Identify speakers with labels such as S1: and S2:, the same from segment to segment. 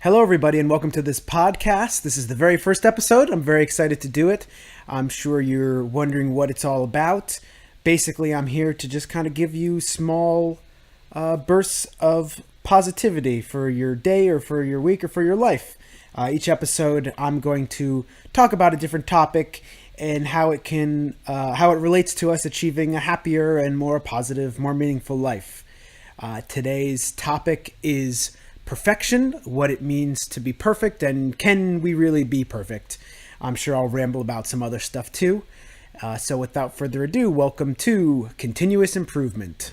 S1: Hello, everybody, and welcome to this podcast. This is the very first episode. I'm very excited to do it. I'm sure you're wondering what it's all about. Basically, I'm here to just kind of give you small bursts of positivity for your day or for your week or for your life. Each episode, I'm going to talk about a different topic and how it relates to us achieving a happier and more positive, more meaningful life. Today's topic is perfection, what it means to be perfect, and can we really be perfect? I'm sure I'll ramble about some other stuff too. So without further ado, welcome to Continuous Improvement.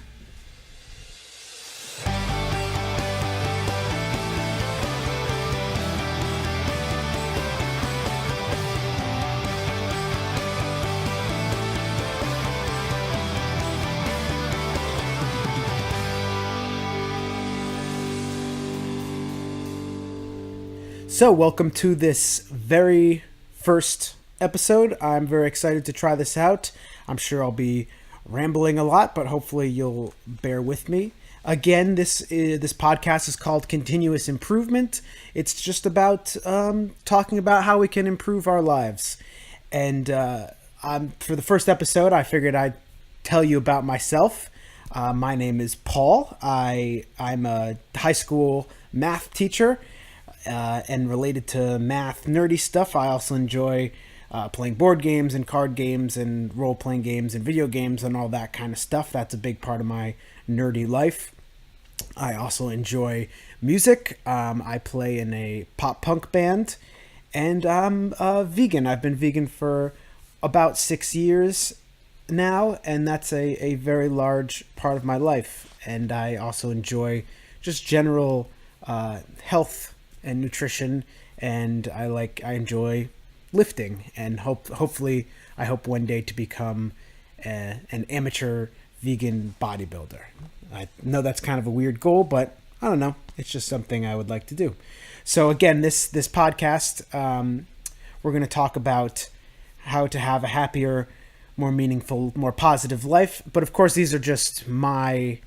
S1: So, welcome to this very first episode. I'm very excited to try this out. I'm sure I'll be rambling a lot, but hopefully you'll bear with me. Again, this podcast is called Continuous Improvement. It's just about talking about how we can improve our lives. And for the first episode, I figured I'd tell you about myself. My name is Paul. I'm a high school math teacher. And related to math nerdy stuff, I also enjoy playing board games and card games and role-playing games and video games and all that kind of stuff. That's a big part of my nerdy life. I also enjoy music. I play in a pop-punk band, and I'm vegan. I've been vegan for about 6 years now, and that's a very large part of my life. And I also enjoy just general health and nutrition, and I enjoy lifting, and hopefully I hope one day to become an amateur vegan bodybuilder. I know that's kind of a weird goal, but I don't know, it's just something I would like to do. So again, this podcast, we're going to talk about how to have a happier, more meaningful, more positive life. But of course, these are just my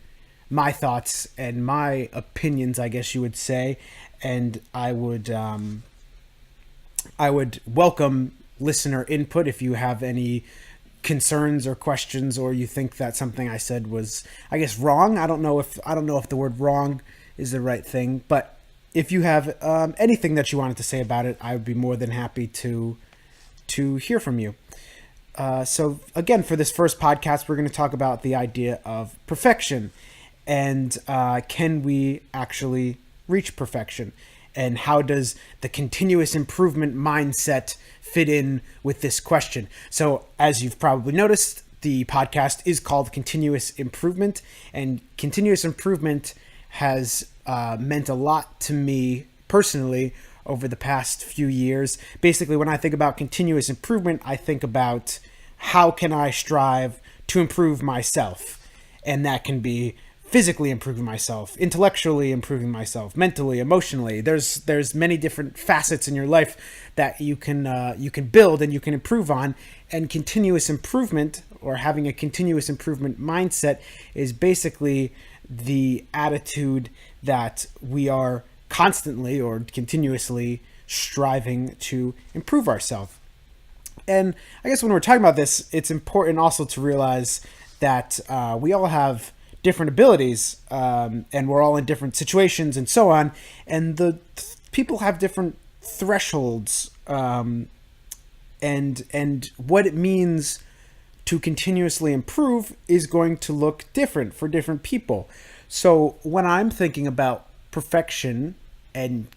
S1: thoughts and my opinions, I guess you would say. And I would welcome listener input if you have any concerns or questions, or you think that something I said was, I guess, wrong. I don't know if the word wrong is the right thing, but if you have anything that you wanted to say about it, I would be more than happy to hear from you. So again, for this first podcast, we're going to talk about the idea of perfection, and can we actually reach perfection, and how does the continuous improvement mindset fit in with this question? So as you've probably noticed, the podcast is called Continuous Improvement, and continuous improvement has meant a lot to me personally over the past few years. Basically, when I think about continuous improvement, I think about how can I strive to improve myself, and that can be physically improving myself, intellectually improving myself, mentally, emotionally. There's many different facets in your life that you can build and you can improve on. And continuous improvement, or having a continuous improvement mindset, is basically the attitude that we are constantly or continuously striving to improve ourselves. And I guess when we're talking about this, it's important also to realize that we all have different abilities, and we're all in different situations and so on, and the people have different thresholds, and what it means to continuously improve is going to look different for different people. So when I'm thinking about perfection and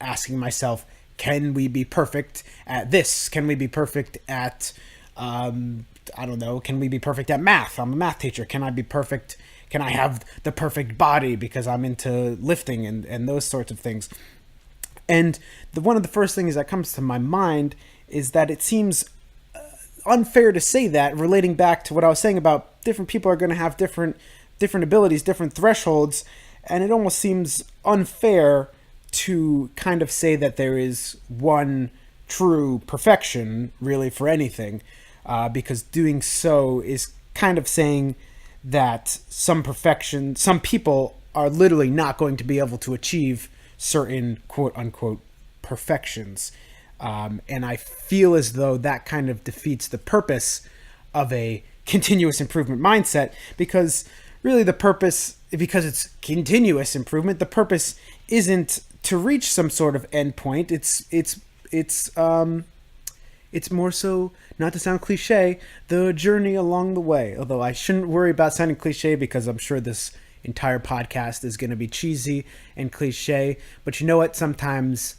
S1: asking myself, can we be perfect at this? Can we be perfect at I don't know, can we be perfect at math? I'm a math teacher. Can I be perfect? Can I have the perfect body because I'm into lifting and those sorts of things? And one of the first things that comes to my mind is that it seems unfair to say that, relating back to what I was saying about different people are going to have different abilities, different thresholds, and it almost seems unfair to kind of say that there is one true perfection really for anything, because doing so is kind of saying that some people are literally not going to be able to achieve certain quote unquote perfections. And I feel as though that kind of defeats the purpose of a continuous improvement mindset, because really the purpose, because it's continuous improvement, the purpose isn't to reach some sort of endpoint. It's more so, not to sound cliche, the journey along the way. Although I shouldn't worry about sounding cliche, because I'm sure this entire podcast is going to be cheesy and cliche. But you know what? Sometimes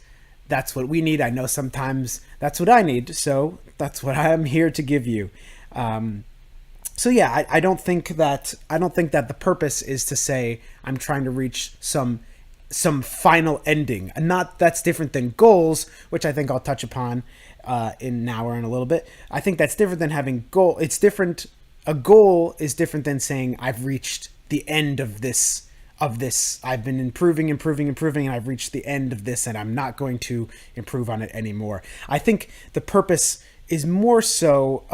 S1: that's what we need. I know sometimes that's what I need. So that's what I am here to give you. So yeah, I don't think that the purpose is to say I'm trying to reach some final ending. And not that's different than goals, which I think I'll touch upon in now or in a little bit. I think that's different than having goal. It's different. A goal is different than saying I've reached the end of this. I've been improving, and I've reached the end of this, and I'm not going to improve on it anymore. I think the purpose is more so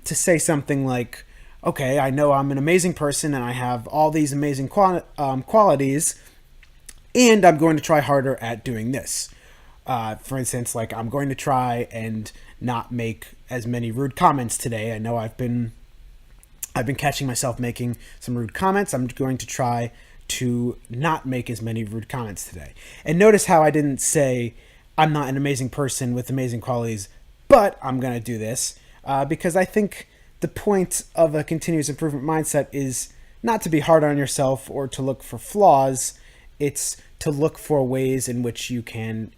S1: to say something like, okay, I know I'm an amazing person and I have all these amazing qualities, and I'm going to try harder at doing this. For instance, like I'm going to try and not make as many rude comments today. I know I've been catching myself making some rude comments. I'm going to try to not make as many rude comments today. And notice how I didn't say I'm not an amazing person with amazing qualities, but I'm going to do this, because I think the point of a continuous improvement mindset is not to be hard on yourself or to look for flaws. It's to look for ways in which you can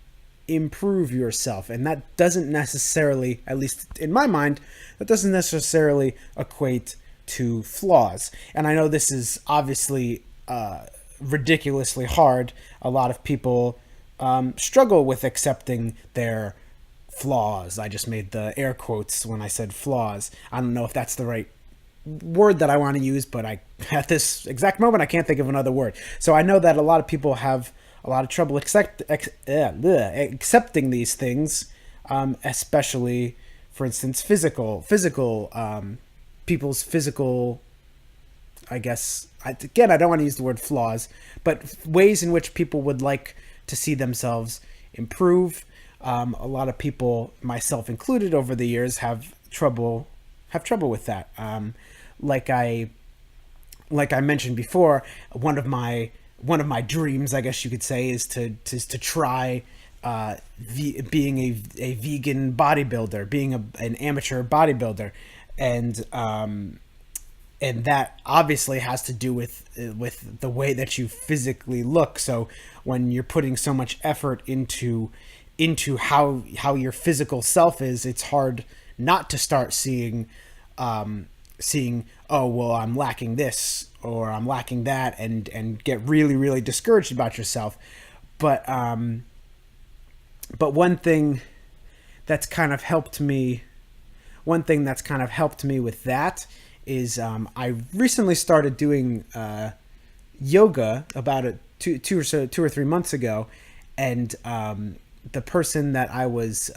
S1: improve yourself. And that doesn't necessarily, at least in my mind, that doesn't necessarily equate to flaws. And I know this is obviously ridiculously hard. A lot of people struggle with accepting their flaws. I just made the air quotes when I said flaws. I don't know if that's the right word that I want to use, but at this exact moment I can't think of another word. So I know that a lot of people have a lot of trouble accepting these things, especially, for instance, people's physical, I guess, again, I don't want to use the word flaws, but ways in which people would like to see themselves improve. A lot of people, myself included, over the years have trouble with that. Like I mentioned before, one of my dreams, I guess you could say, is to try being a vegan bodybuilder, being an amateur bodybuilder, and that obviously has to do with the way that you physically look. So when you're putting so much effort into how your physical self is, it's hard not to start seeing, oh, well, I'm lacking this or I'm lacking that, and get really, really discouraged about yourself. But one thing that's kind of helped me with that is I recently started doing yoga about 2 or 3 months ago, and the person that I was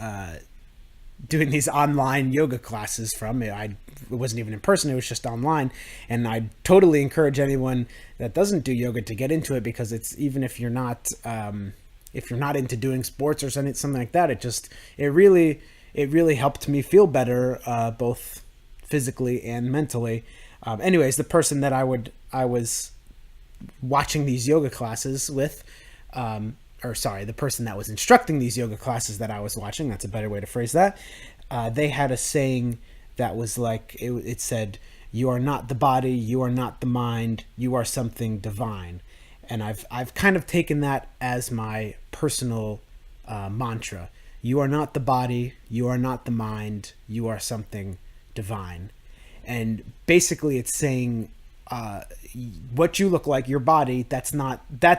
S1: doing these online yoga classes from, it wasn't even in person, it was just online, and I totally encourage anyone that doesn't do yoga to get into it, because it's, even if you're not into doing sports or something like that, it really helped me feel better, both physically and mentally. Anyways, the person that I was watching these yoga classes with, the person that was instructing these yoga classes that I was watching, that's a better way to phrase that, they had a saying that was like, it said, "You are not the body, you are not the mind, you are something divine." And I've kind of taken that as my personal mantra. You are not the body, you are not the mind, you are something divine. And basically it's saying, what you look like, your body, that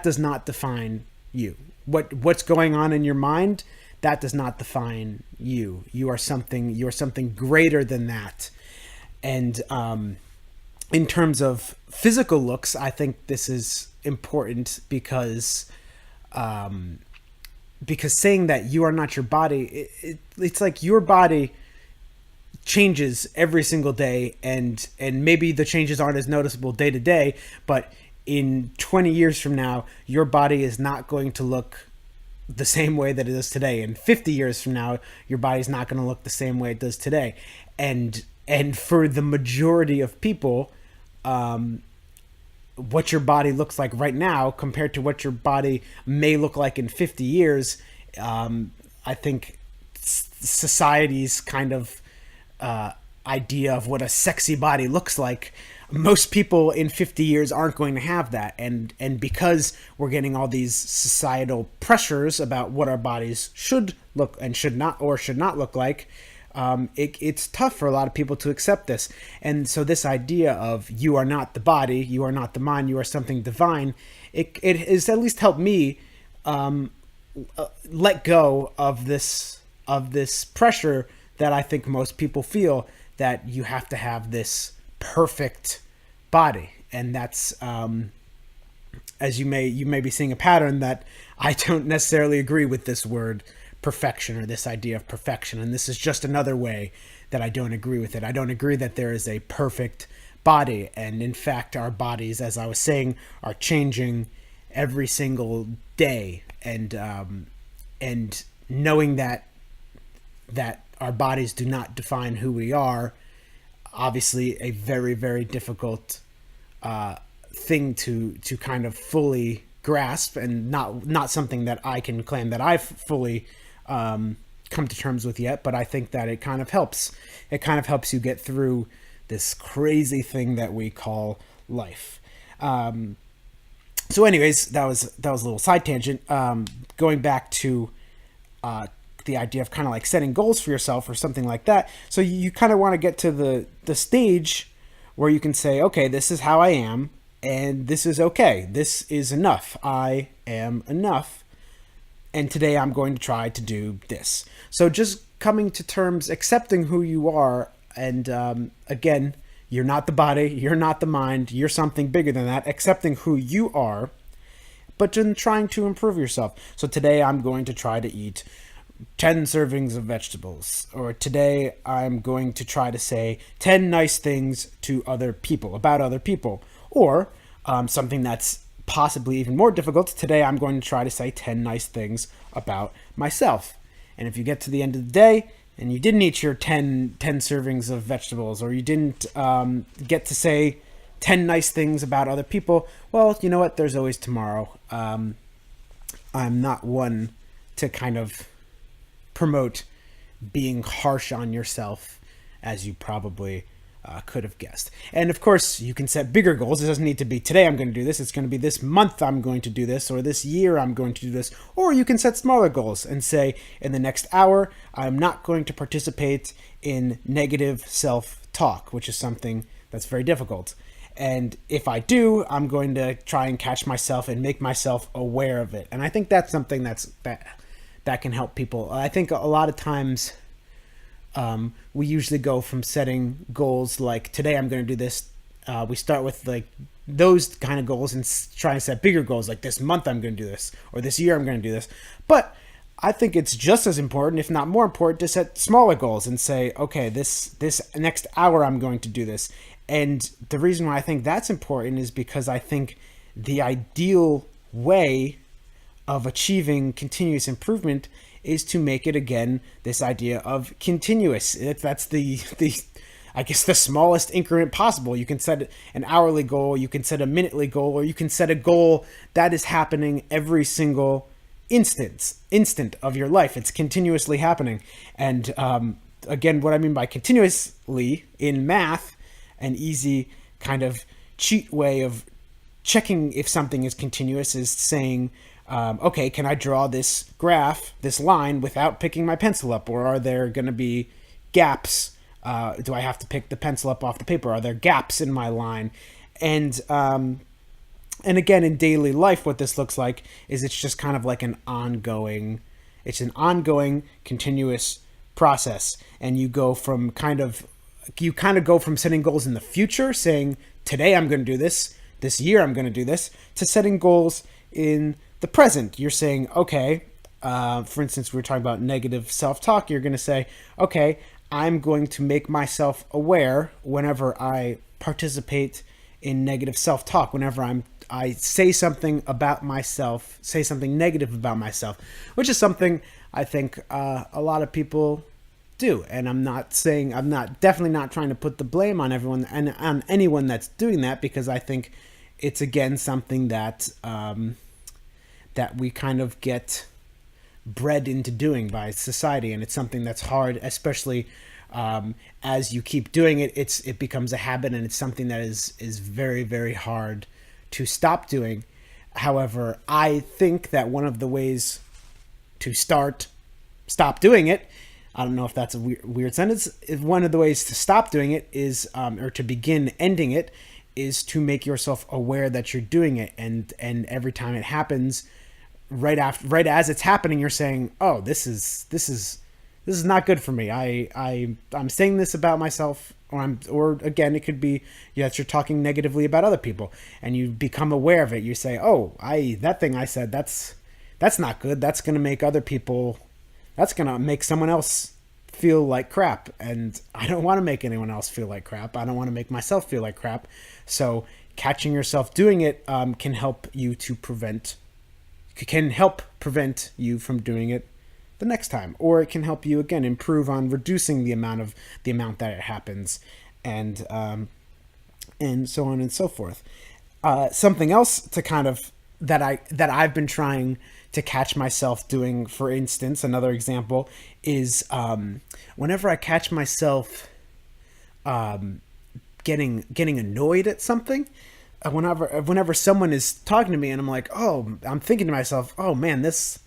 S1: does not define you. What's going on in your mind, that does not define you. You are something greater than that. And in terms of physical looks, I think this is important, because saying that you are not your body, it's like your body changes every single day, and maybe the changes aren't as noticeable day to day, but in 20 years from now, your body is not going to look the same way that it does today. And 50 years from now, your body's not going to look the same way it does today. And for the majority of people, what your body looks like right now compared to what your body may look like in 50 years, I think society's kind of idea of what a sexy body looks like, most people in 50 years aren't going to have that. And because we're getting all these societal pressures about what our bodies should look and should not look like, it's tough for a lot of people to accept this. And so this idea of you are not the body, you are not the mind, you are something divine, it has at least helped me let go of this pressure that I think most people feel, that you have to have this perfect body. And that's as you may be seeing a pattern, that I don't necessarily agree with this word perfection, or this idea of perfection. And this is just another way that I don't agree with it. I don't agree that there is a perfect body. And in fact, our bodies, as I was saying, are changing every single day. And knowing that our bodies do not define who we are, obviously a very, very difficult thing to kind of fully grasp, and not something that I can claim that I've fully come to terms with yet. But I think that it kind of helps. It kind of helps you get through this crazy thing that we call life. So anyways, that was a little side tangent. Going back to the idea of kind of like setting goals for yourself or something like that. So you kind of want to get to the stage where you can say, okay, this is how I am, and this is okay. This is enough. I am enough. And today I'm going to try to do this. So just coming to terms, accepting who you are. And again, you're not the body, you're not the mind, you're something bigger than that. Accepting who you are, but then trying to improve yourself. So today I'm going to try to eat 10 servings of vegetables, or today I'm going to try to say 10 nice things to other people, about other people, or something that's possibly even more difficult. Today I'm going to try to say 10 nice things about myself. And if you get to the end of the day and you didn't eat your 10 servings of vegetables, or you didn't get to say 10 nice things about other people, well, you know what? There's always tomorrow. I'm not one to kind of promote being harsh on yourself, as you probably could have guessed. And of course, you can set bigger goals. It doesn't need to be today I'm going to do this. It's going to be this month I'm going to do this, or this year I'm going to do this. Or you can set smaller goals and say, in the next hour, I'm not going to participate in negative self-talk, which is something that's very difficult. And if I do, I'm going to try and catch myself and make myself aware of it. And I think that's something that can help people. I think a lot of times we usually go from setting goals like, today I'm going to do this. We start with like those kind of goals and try to set bigger goals like, this month I'm going to do this, or this year I'm going to do this. But I think it's just as important, if not more important, to set smaller goals and say, okay, this next hour I'm going to do this. And the reason why I think that's important is because I think the ideal way of achieving continuous improvement is to make it, again, this idea of continuous. That's the I guess the smallest increment possible. You can set an hourly goal, you can set a minutely goal, or you can set a goal that is happening every single instant of your life. It's continuously happening. And again, what I mean by continuously in math, an easy kind of cheat way of checking if something is continuous is saying, okay, can I draw this graph, this line, without picking my pencil up? Or are there going to be gaps? Do I have to pick the pencil up off the paper? Are there gaps in my line? And again, in daily life, what this looks like is it's just kind of like an ongoing continuous process. And you go from go from setting goals in the future, saying, today I'm going to do this year I'm going to do this, to setting goals in the present. You're saying, okay, for instance, we were talking about negative self-talk. You're going to say, okay, I'm going to make myself aware whenever I participate in negative self-talk, whenever I say something about myself, say something negative about myself, which is something I think a lot of people do. And I'm not definitely not trying to put the blame on everyone and on anyone that's doing that, because I think it's again something that that we kind of get bred into doing by society, and it's something that's hard, especially as you keep doing it. It becomes a habit, and it's something that is very, very hard to stop doing. However, I think that one of the ways to stop doing it, I don't know if that's a weird sentence, one of the ways to stop doing it is or to begin ending it, is to make yourself aware that you're doing it, and every time it happens, right as it's happening, you're saying, oh, this is not good for me. I'm saying this about myself, or again, it could be that you're talking negatively about other people, and you become aware of it. You say, oh, that thing I said, that's not good. That's going to make other people, that's going to make someone else feel like crap, and I don't want to make anyone else feel like crap. I don't want to make myself feel like crap. So catching yourself doing it can help prevent you from doing it the next time, or it can help you again improve on reducing the amount that it happens, and so on and so forth. Something else to kind of that I've been trying to catch myself doing, for instance, another example is whenever I catch myself getting annoyed at something. Whenever someone is talking to me and I'm like, oh, I'm thinking to myself, oh man, this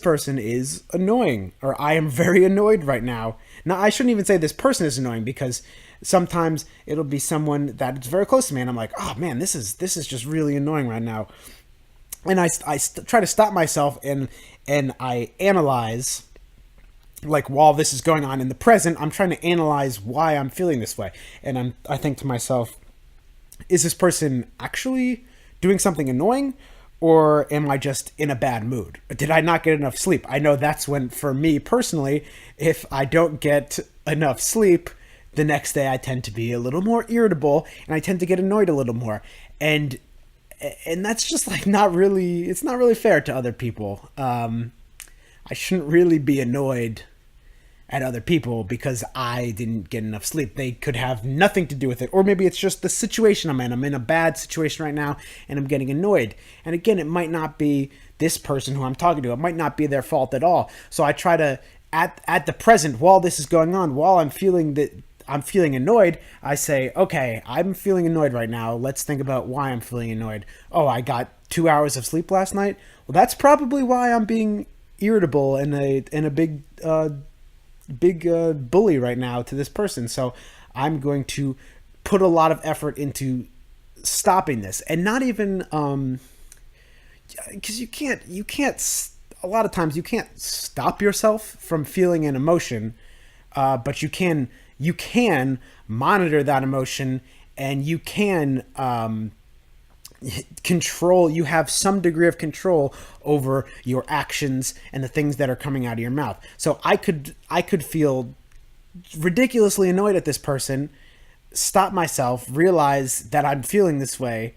S1: person is annoying, or I am very annoyed right now. Now, I shouldn't even say this person is annoying, because sometimes it'll be someone that's very close to me and I'm like, oh man, this is just really annoying right now. And I try to stop myself and I analyze, like, while this is going on in the present, I'm trying to analyze why I'm feeling this way. And I think to myself, is this person actually doing something annoying, or am I just in a bad mood? Did I not get enough sleep? I know that's when, for me personally, if I don't get enough sleep, the next day I tend to be a little more irritable and I tend to get annoyed a little more. And that's just like it's not really fair to other people. I shouldn't really be annoyed at other people because I didn't get enough sleep. They could have nothing to do with it. Or maybe it's just the situation I'm in. I'm in a bad situation right now and I'm getting annoyed. And again, it might not be this person who I'm talking to. It might not be their fault at all. So I try to, at the present, while this is going on, while I'm feeling annoyed, I say, okay, I'm feeling annoyed right now. Let's think about why I'm feeling annoyed. Oh, I got 2 hours of sleep last night. Well, that's probably why I'm being irritable and a big bully right now to this person. So I'm going to put a lot of effort into stopping this, and not even because you can't a lot of times you can't stop yourself from feeling an emotion, but you can monitor that emotion, and you can you have some degree of control over your actions and the things that are coming out of your mouth. So I could feel ridiculously annoyed at this person, stop myself, realize that I'm feeling this way,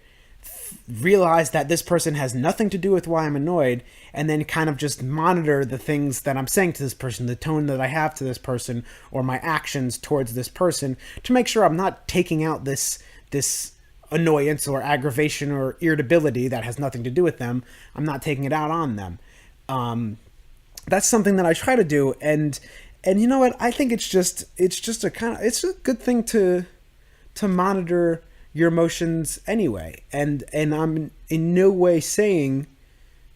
S1: realize that this person has nothing to do with why I'm annoyed, and then kind of just monitor the things that I'm saying to this person, the tone that I have to this person, or my actions towards this person, to make sure I'm not taking out this annoyance or aggravation or irritability that has nothing to do with them. I'm not taking it out on them. That's something that I try to do, and you know what? I think it's just a good thing to monitor your emotions anyway. And I'm in no way saying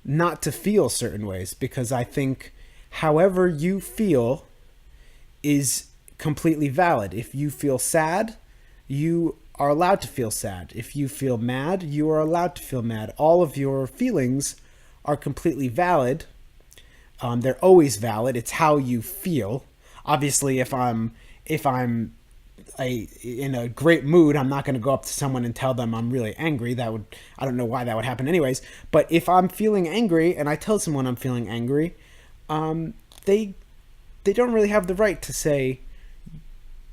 S1: not to feel certain ways, because I think however you feel is completely valid. If you feel sad, you are allowed to feel sad. If you feel mad, you are allowed to feel mad. All of your feelings are completely valid. They're always valid. It's how you feel. Obviously, if I'm in a great mood, I'm not going to go up to someone and tell them I'm really angry. I don't know why that would happen anyways. But if I'm feeling angry and I tell someone I'm feeling angry, they don't really have the right to say,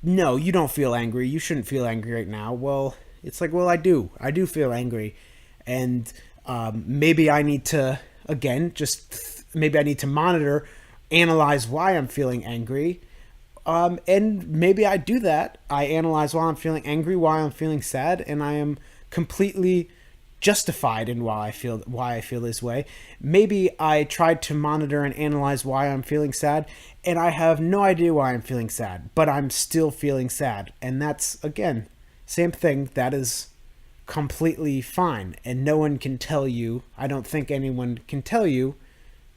S1: no, you don't feel angry. You shouldn't feel angry right now. Well, it's like, well, I do feel angry. And maybe I need to, again, maybe I need to monitor, analyze why I'm feeling angry. And maybe I do that. I analyze why I'm feeling angry, why I'm feeling sad, and I am completely justified in why I feel this way. Maybe I tried to monitor and analyze why I'm feeling sad, and I have no idea why I'm feeling sad, but I'm still feeling sad. And that's, again, same thing. That is completely fine. And no one can tell you, I don't think anyone can tell you,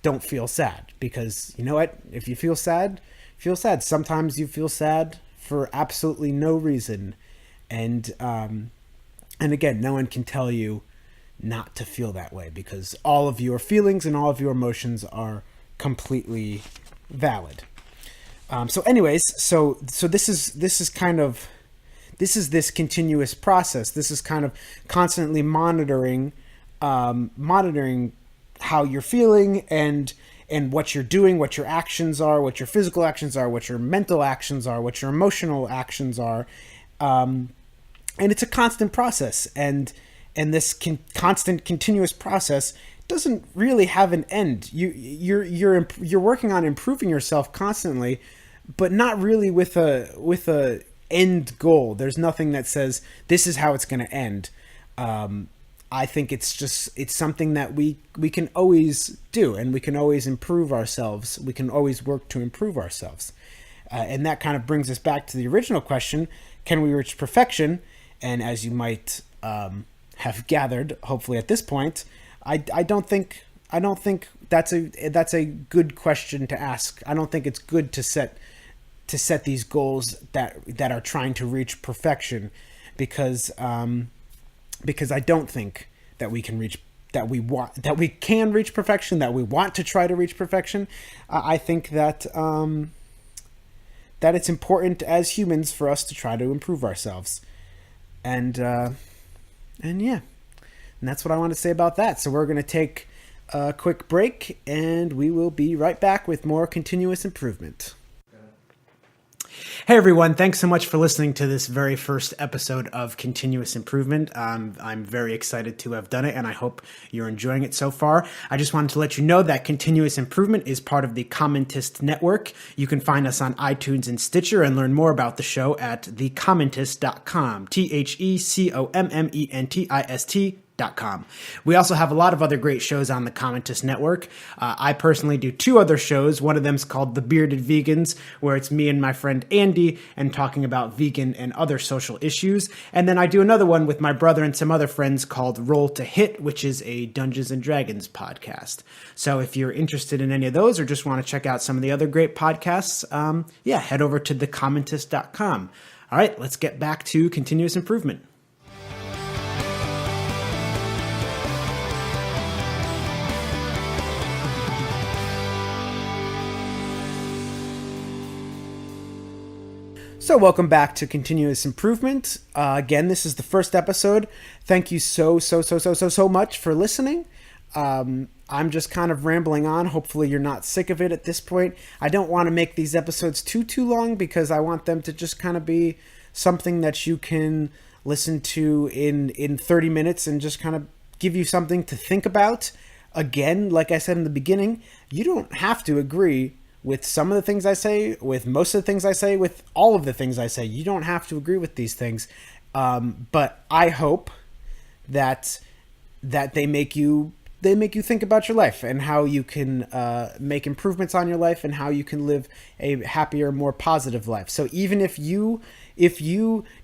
S1: don't feel sad. Because you know what? If you feel sad, feel sad. Sometimes you feel sad for absolutely no reason. And again, no one can tell you not to feel that way, because all of your feelings and all of your emotions are completely valid. So anyways, so this is this continuous process. This is kind of constantly monitoring how you're feeling and what you're doing, what your actions are, what your physical actions are, what your mental actions are, what your emotional actions are. And it's a constant process, and this constant continuous process doesn't really have an end. You're working on improving yourself constantly, but not really with a end goal. There's nothing that says this is how it's going to end. I think it's something that we can always do, and we can always improve ourselves. We can always work to improve ourselves. And that kind of brings us back to the original question: can we reach perfection? And as you might have gathered, hopefully at this point, I don't think that's a good question to ask. I don't think it's good to set these goals that are trying to reach perfection, because I don't think that we can reach perfection, that we want to try to reach perfection. I think that it's important as humans for us to try to improve ourselves. And yeah, and that's what I want to say about that. So we're going to take a quick break, and we will be right back with more continuous improvement. Hey everyone, thanks so much for listening to this very first episode of Continuous Improvement. I'm very excited to have done it, and I hope you're enjoying it so far. I just wanted to let you know that Continuous Improvement is part of the Commentist network. You can find us on iTunes and Stitcher and learn more about the show at thecommentist.com. TheCommentist.com. We also have a lot of other great shows on the Commentist network. I personally do 2 other shows. One of them is called The Bearded Vegans, where it's me and my friend Andy and talking about vegan and other social issues. And then I do another one with my brother and some other friends called Roll to Hit, which is a Dungeons and Dragons podcast. So if you're interested in any of those or just want to check out some of the other great podcasts, head over to thecommentist.com. All right, let's get back to continuous improvement. So welcome back to Continuous Improvement. Again, this is the first episode. Thank you so much for listening. I'm just kind of rambling on. Hopefully you're not sick of it at this point. I don't want to make these episodes too long, because I want them to just kind of be something that you can listen to in 30 minutes and just kind of give you something to think about. Again, like I said in the beginning, you don't have to agree with some of the things I say, with most of the things I say, with all of the things I say. You don't have to agree with these things. But I hope that they make you think about your life and how you can make improvements on your life and how you can live a happier, more positive life. So even if you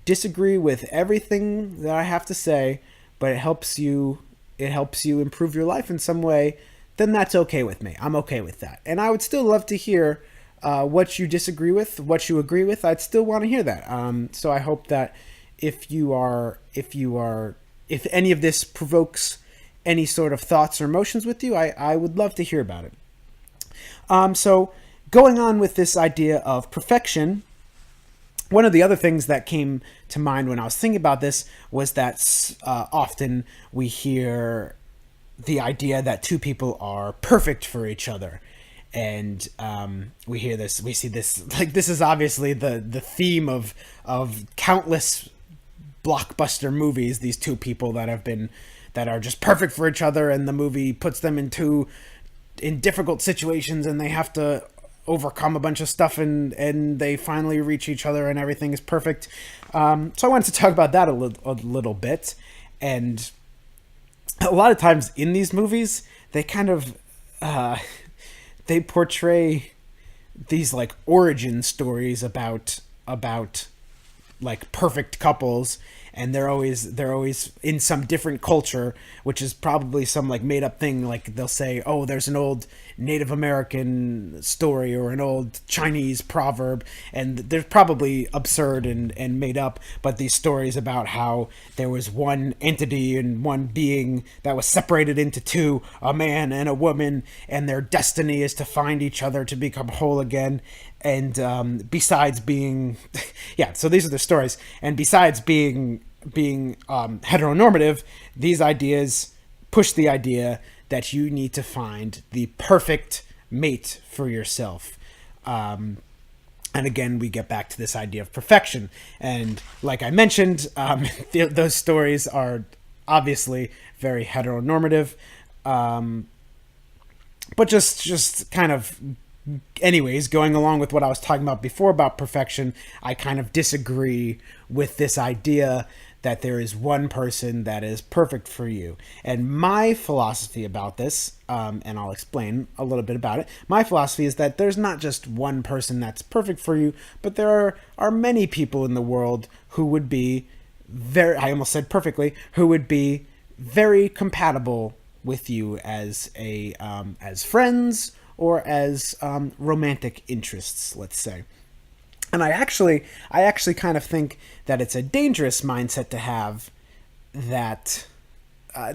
S1: disagree with everything that I have to say, but it helps you improve your life in some way, then that's okay with me. I'm okay with that. And I would still love to hear what you disagree with, what you agree with. I'd still want to hear that. So I hope that if any of this provokes any sort of thoughts or emotions with you, I would love to hear about it. So going on with this idea of perfection, one of the other things that came to mind when I was thinking about this was that often we hear the idea that 2 people are perfect for each other. And we see this, like, this is obviously the theme of countless blockbuster movies, these 2 people that have been that are just perfect for each other, and the movie puts them in difficult situations, and they have to overcome a bunch of stuff, and they finally reach each other, and everything is perfect. So I wanted to talk about that a little bit. And a lot of times in these movies, they kind of they portray these like origin stories about like perfect couples, and they're always in some different culture, which is probably some like made up thing. Like they'll say, oh, there's an old Native American story or an old Chinese proverb, and they're probably absurd and made up, but these stories about how there was one entity and one being that was separated into two, a man and a woman, and their destiny is to find each other to become whole again. And besides being yeah, so these are the stories, and besides being heteronormative, these ideas push the idea that you need to find the perfect mate for yourself. And again, we get back to this idea of perfection. And like I mentioned, those stories are obviously very heteronormative, but just kind of, anyways, going along with what I was talking about before about perfection, I kind of disagree with this idea that there is one person that is perfect for you. And my philosophy about this, and I'll explain a little bit about it, my philosophy is that there's not just one person that's perfect for you, but there are many people in the world who would be I almost said perfectly, who would be very compatible with you as as friends, or as romantic interests, let's say. And I actually kind of think that it's a dangerous mindset to have. That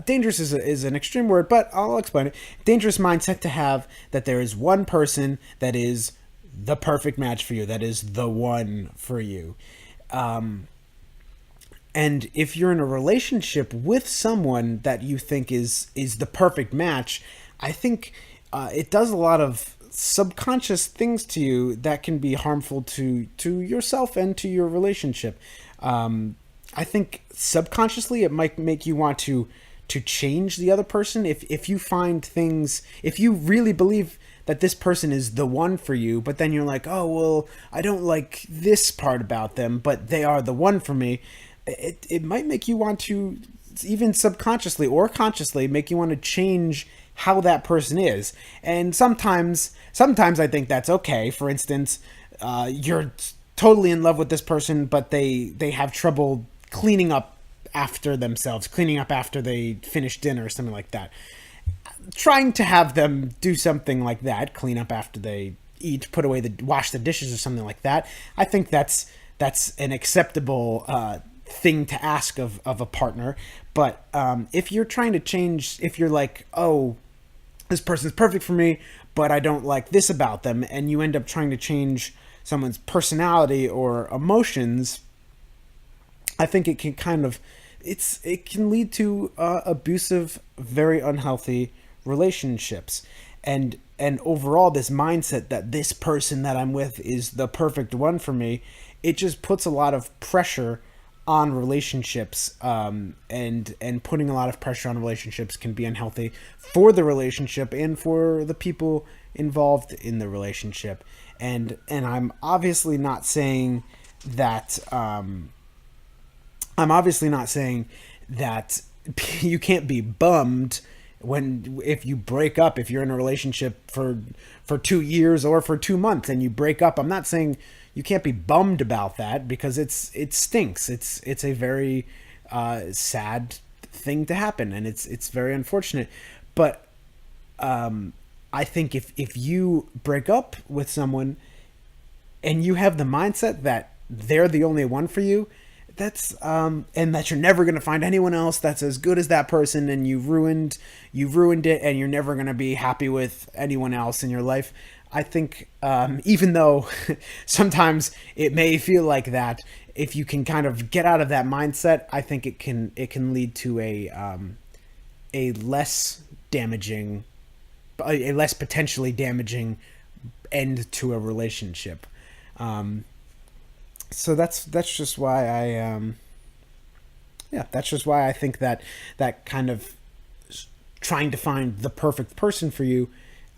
S1: dangerous is an extreme word, but I'll explain it. Dangerous mindset to have that there is one person that is the perfect match for you, that is the one for you. And if you're in a relationship with someone that you think is the perfect match, I think it does a lot of subconscious things to you that can be harmful to yourself and to your relationship. I think subconsciously it might make you want to change the other person. If you find things, if you really believe that this person is the one for you, but then you're like, oh, well, I don't like this part about them, but they are the one for me, it might make you want to, even subconsciously or consciously, make you want to change how that person is. And sometimes I think that's okay. For instance, you're totally in love with this person, but they have trouble cleaning up after themselves, cleaning up after they finish dinner or something like that. Trying to have them do something like that, clean up after they eat, wash the dishes or something like that, I think that's an acceptable thing to ask of a partner. But if you're trying to change, if you're like, oh, this person's perfect for me, but I don't like this about them, and you end up trying to change someone's personality or emotions, I think it can kind of, it can lead to abusive, very unhealthy relationships. And overall, this mindset that this person that I'm with is the perfect one for me, it just puts a lot of pressure on relationships, and putting a lot of pressure on relationships can be unhealthy for the relationship and for the people involved in the relationship. And I'm obviously not saying that you can't be bummed if you break up, if you're in a relationship for 2 years or for 2 months and you break up. I'm not saying you can't be bummed about that, because it stinks. It's a very sad thing to happen, and it's very unfortunate. But I think if you break up with someone and you have the mindset that they're the only one for you, that's and that you're never going to find anyone else that's as good as that person, and you ruined it, and you're never going to be happy with anyone else in your life. I think even though sometimes it may feel like that, if you can kind of get out of that mindset, I think it can lead to a less potentially damaging end to a relationship. So that's just why Yeah, that's just why I think that that kind of trying to find the perfect person for you,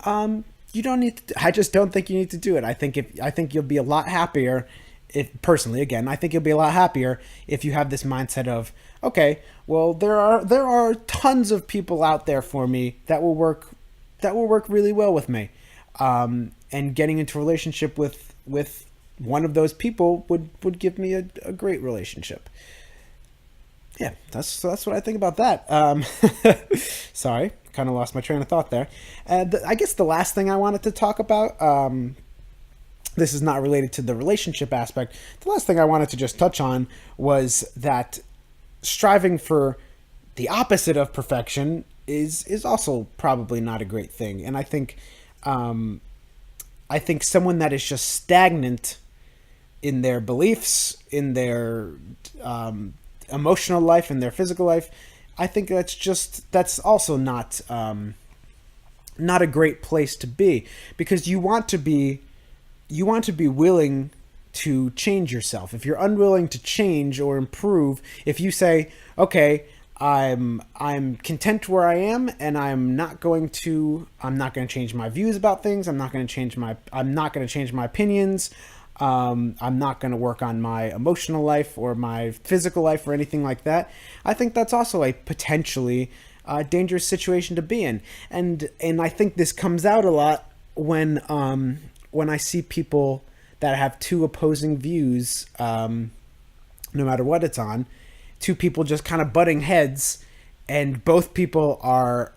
S1: you don't need to, I just don't think you need to do it. I think you'll be a lot happier if, personally, again, I think you'll be a lot happier if you have this mindset of, okay, well, there are tons of people out there for me that will work really well with me. And getting into a relationship with one of those people would give me a great relationship. Yeah, that's what I think about that. Sorry, kind of lost my train of thought there. I guess the last thing I wanted to talk about, this is not related to the relationship aspect. The last thing I wanted to just touch on was that striving for the opposite of perfection is also probably not a great thing. And I think someone that is just stagnant in their beliefs, in their emotional life, in their physical life, I think that's also not a great place to be, because you want to be willing to change yourself. If you're unwilling to change or improve, if you say, okay, I'm content where I am, and I'm not going to change my views about things. I'm not going to change my opinions. I'm not going to work on my emotional life or my physical life or anything like that. I think that's also a potentially dangerous situation to be in. And I think this comes out a lot when I see people that have two opposing views, no matter what it's on, two people just kind of butting heads, and both people are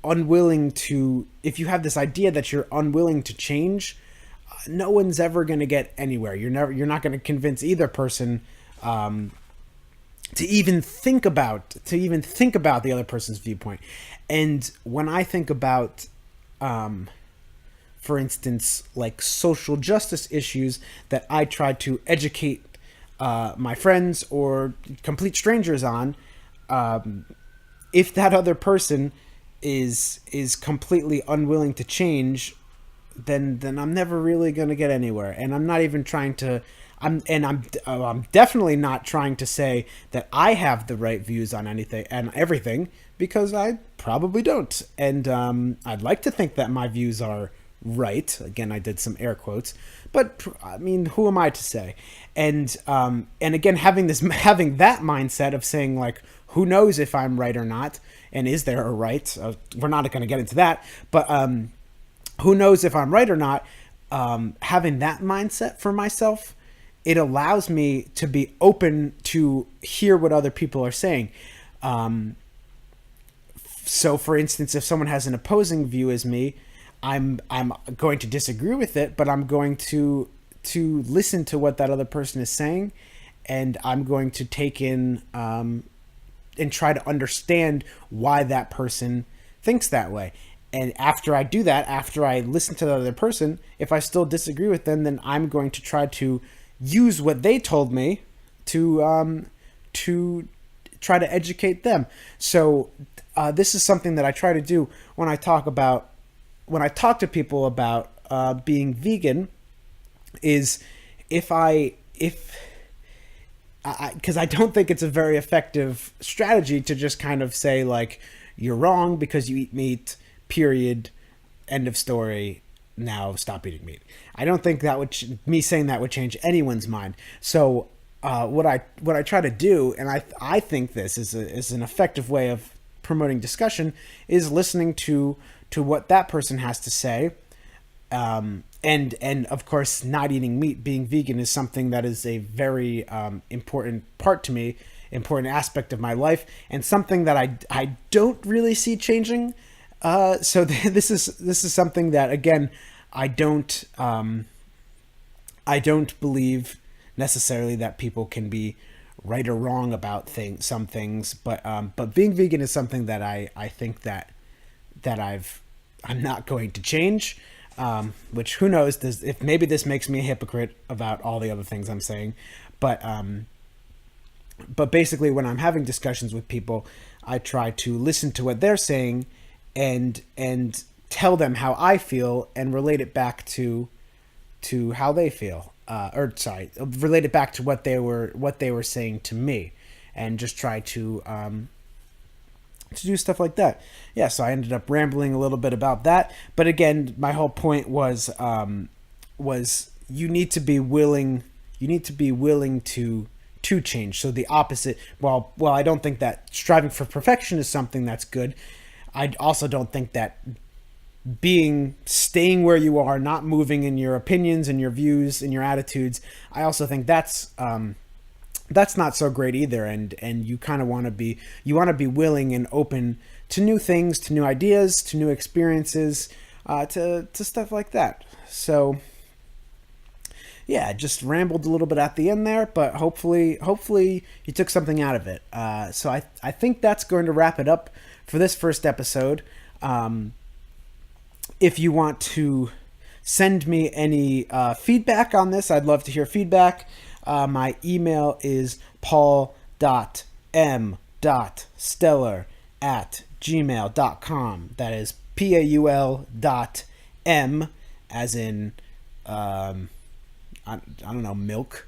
S1: unwilling to, if you have this idea that you're unwilling to change, no one's ever going to get anywhere. You're not going to convince either person to even think about the other person's viewpoint. And when I think about, for instance, like social justice issues that I try to educate my friends or complete strangers on, if that other person is completely unwilling to change, then I'm never really going to get anywhere. And I'm not even trying to. I'm definitely not trying to say that I have the right views on anything and everything, because I probably don't. And I'd like to think that my views are right. Again, I did some air quotes, but I mean, who am I to say? And again, having that mindset of saying, like, who knows if I'm right or not, and is there a right? We're not going to get into that, but who knows if I'm right or not? Having that mindset for myself, it allows me to be open to hear what other people are saying. So, for instance, if someone has an opposing view as me, I'm going to disagree with it, but I'm going to listen to what that other person is saying, and I'm going to take in and try to understand why that person thinks that way. And after I do that, after I listen to the other person, if I still disagree with them, then I'm going to try to use what they told me to try to educate them. So this is something that I try to do when I talk to people about being vegan, is because I don't think it's a very effective strategy to just kind of say, like, you're wrong because you eat meat, period, end of story, now stop eating meat. I don't think me saying that would change anyone's mind. So what I try to do, and I think this is an effective way of promoting discussion, is listening to what that person has to say. And of course, not eating meat, being vegan, is something that is a very important part to me, important aspect of my life, and something that I don't really see changing. So this is something that, again, I don't believe necessarily that people can be right or wrong about some things, but being vegan is something that I think that I'm not going to change. Which, who knows, if maybe this makes me a hypocrite about all the other things I'm saying, but basically, when I'm having discussions with people, I try to listen to what they're saying and tell them how I feel and relate it back to how they feel, relate it back to what they were saying to me. and just try to do stuff like that. Yeah, so I ended up rambling a little bit about that, but again, my whole point was you need to be willing. You need to be willing to change. So the opposite. Well, I don't think that striving for perfection is something that's good. I also don't think that staying where you are, not moving in your opinions and your views and your attitudes, I also think that's not so great either. And you kind of want to be willing and open to new things, to new ideas, to new experiences, to stuff like that. So yeah, just rambled a little bit at the end there, but hopefully you took something out of it. So I think that's going to wrap it up for this first episode. If you want to send me any feedback on this, I'd love to hear feedback. My email is paul.m.stellar@gmail.com. That is paul.m, as in I don't know, milk,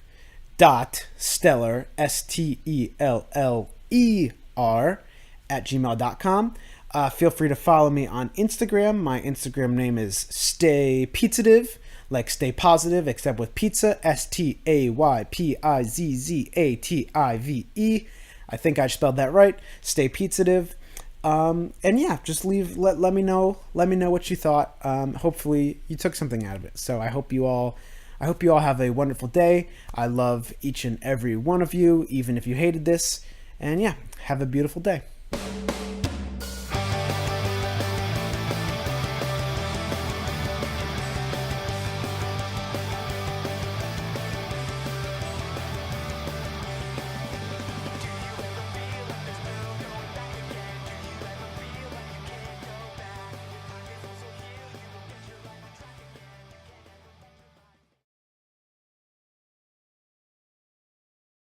S1: stellar, STELLER @gmail.com. Feel free to follow me on Instagram. My Instagram name is Stay Pizzative, like stay positive, except with pizza, STAYPIZZATIVE. I think I spelled that right. Stay Pizzative. And yeah, just let me know what you thought. Hopefully you took something out of it. So I hope you all have a wonderful day. I love each and every one of you, even if you hated this. And yeah, have a beautiful day.